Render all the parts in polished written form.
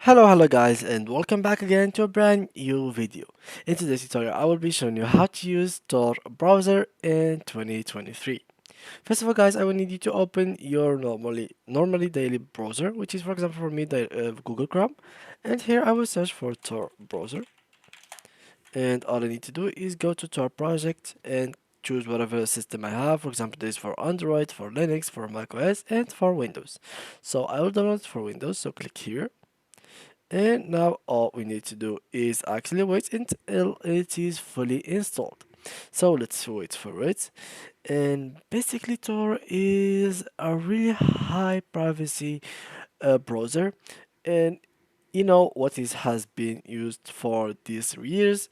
Hello guys, and welcome back again to a brand new video. In today's tutorial I will be showing you how to use Tor Browser in 2023. First of all guys, I will need you to open your normally daily browser, which is for example for me the Google Chrome, and here I will search for Tor Browser, and all I need to do is go to Tor project and choose whatever system I have. For example, this is for Android, for Linux, for macOS, and for Windows. So I will download it for Windows, so click here. And now all we need to do is actually wait until it is fully installed. So let's wait for it. And basically Tor is a really high privacy browser, and you know what is has been used for these years,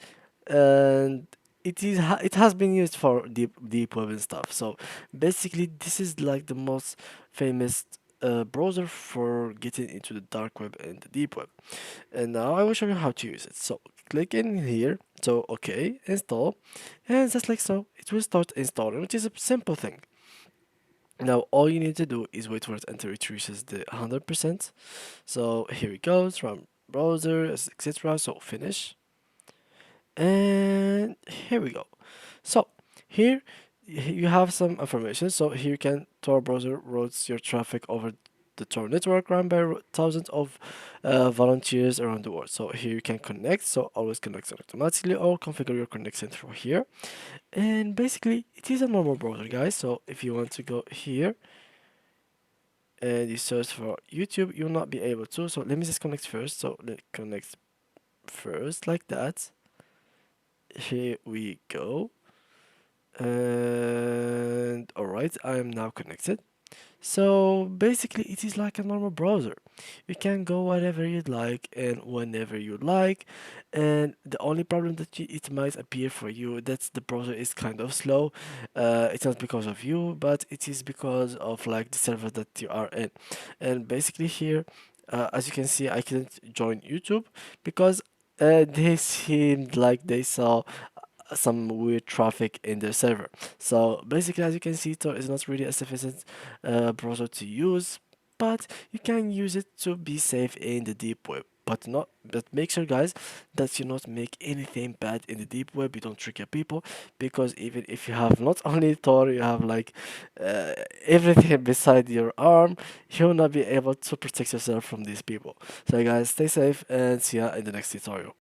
and it has been used for deep web and stuff. So basically this is like the most famous browser for getting into the dark web and the deep web. And now I will show you how to use it. So click in here, so okay, install, and just like so it will start installing, which is a simple thing. Now all you need to do is wait for it until it reaches the 100%. So here it goes from browser, etc. So finish, and here we go. So here you have some information. So here you can Tor browser routes your traffic over the Tor network run by thousands of volunteers around the world. So here you can connect. So always connect automatically or configure your connection through here. And basically it is a normal browser, guys. So if you want to go here and you search for YouTube, you'll not be able to. So let me just connect first. So let connect first like that. Here we go. And alright, I am now connected. So basically it is like a normal browser. You can go wherever you'd like and whenever you like, and the only problem that it might appear for you that the browser is kind of slow. It's not because of you, but it is because of like the server that you are in. And basically here, as you can see, I couldn't join YouTube because they seemed like they saw some weird traffic in their server. So basically, as you can see, Tor is not really a sufficient browser to use, but you can use it to be safe in the deep web. But make sure, guys, that you not make anything bad in the deep web. You don't trigger people, because even if you have not only Tor, you have like uh, everything beside your arm, you'll not be able to protect yourself from these people. So guys, stay safe and see ya in the next tutorial.